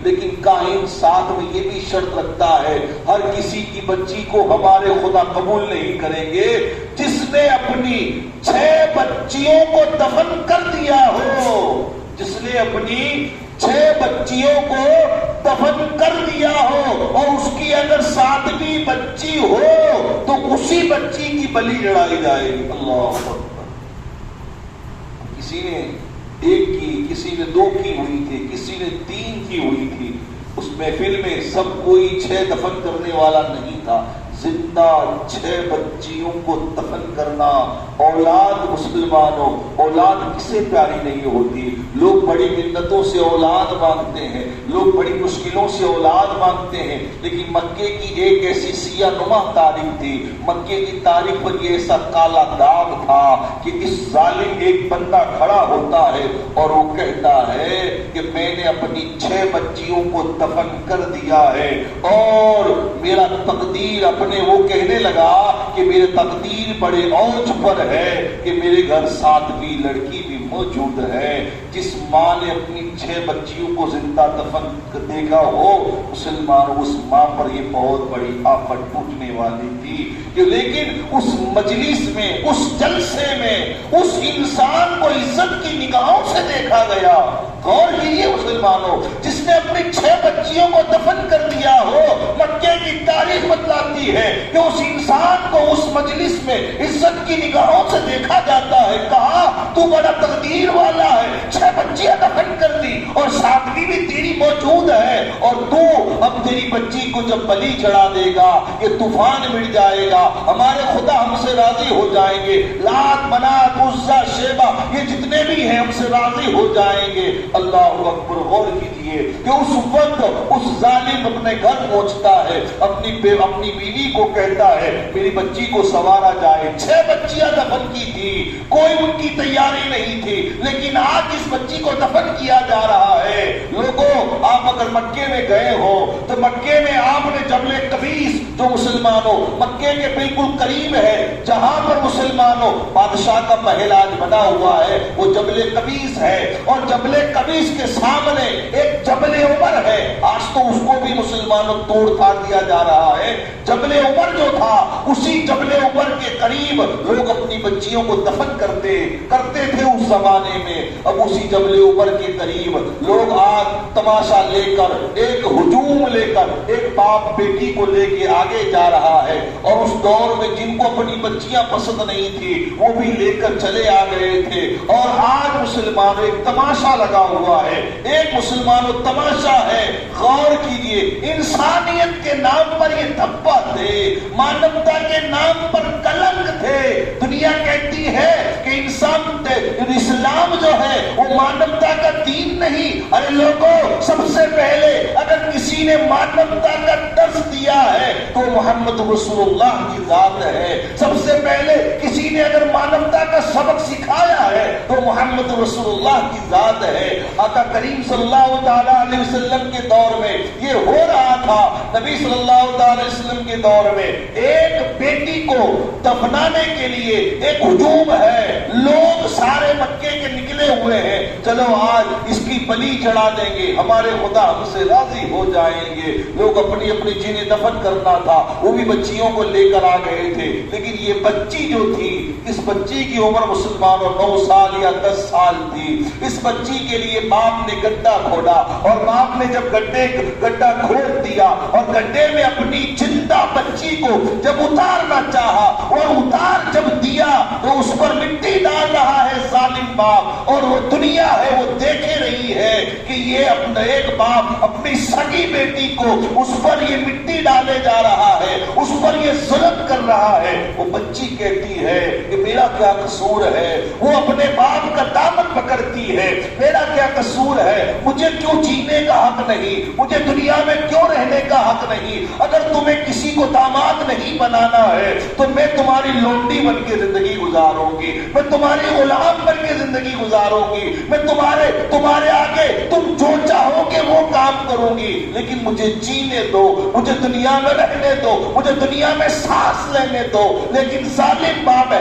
لیکن کاہن ساتھ میں یہ بھی شرط رکھتا ہے ہر کسی کی بچی کو ہمارے خدا قبول نہیں کریں گے جس نے اپنی 6 بچیوں کو دفن کر دیا ہو، جس نے اپنی 6 بچیوں کو دفن کر دیا ہو اور اس کی اگر 7ویں بچی ہو تو اسی بچی کی بلی لڑائی جائے گی۔ اللہ اکبر۔ کسی نے 1 کی، کسی نے 2 کی ہوئی تھی، کسی نے 3 کی ہوئی تھی، اس محفل میں سب کوئی 6 دفن کرنے والا نہیں تھا، زندہ 6 بچیوں کو دفن کرنا۔ اولاد مسلمانوں، اولاد کسے پیاری نہیں ہوتی؟ لوگ بڑی منتوں سے اولاد مانگتے ہیں، لوگ بڑی مشکلوں سے اولاد مانگتے ہیں، لیکن مکے کی ایک ایسی سیاہ نما تاریخ تھی، مکے کی تاریخ پر یہ ایسا کالا داغ تھا کہ اس ظالم ایک بندہ کھڑا ہوتا ہے اور وہ کہتا ہے کہ میں نے اپنی 6 بچیوں کو دفن کر دیا ہے اور میرا تقدیر اپنے، وہ کہنے لگا کہ میرے تقدیر بڑے اوج پر ہے کہ میرے گھر 7ویں لڑکی بھی موجود ہے۔ جس ماں نے اپنی 6 بچیوں کو زندہ دفن دیکھا ہو، مسلمان اس ماں پر یہ بہت بڑی آفت ٹوٹنے والی تھی کہ لیکن اس مجلس میں، اس جلسے میں اس انسان کو عزت کی نگاہوں سے دیکھا گیا۔ غور کیجیے مسلمانوں، جس نے اپنی 6 بچیوں کو دفن کر دیا ہو، مکے کی تاریخ بتلاتی ہے کہ اس انسان کو اس مجلس میں عزت کی نگاہوں سے دیکھا جاتا ہے۔ کہا تو بڑا تقدیر والا ہے، 6 بچیاں دفن کر دی اور 7ویں بھی تیری موجود ہے، اور تو اب تیری بچی کو جب بلی چڑھا دے گا یہ طوفان مٹ جائے گا، ہمارے خدا ہم سے راضی ہو جائیں گے، لات منات عزا شیبہ یہ جتنے بھی ہیں ہم سے راضی ہو جائیں گے۔ اللہ اکبر۔ غور کیجیے کہ اس وقت اس ظالم اپنے گھر پہنچتا ہے، اپنی بیوی کو کہتا ہے میری بچی کو سنوارا جائے۔ 6 بچیاں دفن کی تھی، کوئی ان کی تیاری نہیں تھی، لیکن آج اس بچی کو دفن کیا جا رہا ہے۔ لوگوں، آپ اگر مکے میں گئے ہو تو مکے میں آپ نے جبل قبیس، جو مسلمانوں مکے کے بالکل قریب ہے، جہاں پر مسلمانوں بادشاہ کا محل آج بنا ہوا ہے، وہ جبل قبیس ہے، اور جبل قبیس کے سامنے ایک جبل عمر ہے۔ آج تو اس کو بھی مسلمانوں توڑ پھاڑ دیا جا رہا ہے۔ جبل عمر جو تھا، اسی جبل عمر کے قریب لوگ اپنی بچیوں کو دفن کرتے تھے اس زمانے میں۔ اب اسی جبل عمر کے قریب لوگ آج تماشا لے کر، ایک ہجوم لے کر، ایک باپ بیٹی کو لے کے آگے جا رہا ہے، اور اس دور میں جن کو اپنی بچیاں پسند نہیں تھی وہ بھی لے کر چلے آ گئے تھے، اور آج مسلمانوں ایک تماشا لگا ہوا ہے، ایک مسلمانوں تماشا ہے۔ غور کیجئے، انسانیت کے نام پر یہ دھبا تھے، مانوتا کے نام پر کلنک تھے۔ دنیا کہتی ہے کہ انسان، اسلام جو ہے وہ مانوتا کا دین نہیں۔ ارے لوگوں، سب سے پہلے اگر کسی نے مانوتا کا درس دیا ہے تو محمد رسول اللہ کی ذات ہے۔ سب سے پہلے کسی نے اگر مانوتا کا سبق سکھایا ہے تو محمد رسول اللہ کی ذات ہے۔ آقا کریم صلی اللہ تعالی علیہ وسلم کے دور میں یہ ہو رہا تھا۔ نبی صلی اللہ تعالی وسلم کے دور میں ایک بیٹی کو دفنانے کے لیے ایک ہجوم ہے، لوگ سارے مکے کے نکلے ہوئے ہیں، چلو آج اس کی بلی چڑھا دیں گے، ہمارے خدا ہم سے راضی ہو جائیں گے۔ لوگ اپنی اپنی جنہیں دفن کرنا تھا وہ بھی بچیوں کو لے کر آ گئے تھے، لیکن یہ بچی جو تھی، اس بچی کی عمر مسلمانوں 9 سال یا 10 سال تھی۔ اس بچی کے لیے باپ نے گڈھا کھودا، اور باپ نے جب گڈھا کھود دیا اور گڈھے میں اپنی زندہ بچی کو جب اتارنا چاہا اور اتار جب دیا تو اس پر مٹی ڈال رہا ہے ظالم باپ، اور وہ دنیا ہے وہ دیکھے رہی ہے کہ یہ اپنا ایک باپ اپنی سگی بیٹی کو اس پر یہ مٹی ڈالے جا رہا ہے، اس پر یہ ظلم کر رہا ہے۔ وہ بچی کہتی ہے کہ میرا کیا قصور ہے؟ وہ اپنے باپ کا دامن پکڑتی ہے، میرا کیا قصور ہے؟ مجھے کیوں جینے کا حق نہیں؟ مجھے دنیا میں کیوں رہنے کا حق نہیں؟ اگر تمہیں کسی کو داماد نہیں بنانا ہے تو میں تمہاری لونڈی بن کے زندگی گزاروں گی، میں تمہاری غلام بن کے زندگی گزاروں گی، میں تمہارے آگے تم جو چاہو گے وہ کام کروں گی، لیکن مجھے جینے دو، مجھے دنیا میں رہنے دو، مجھے دنیا میں سانس لینے دو۔ لیکن ظالم باپ ہے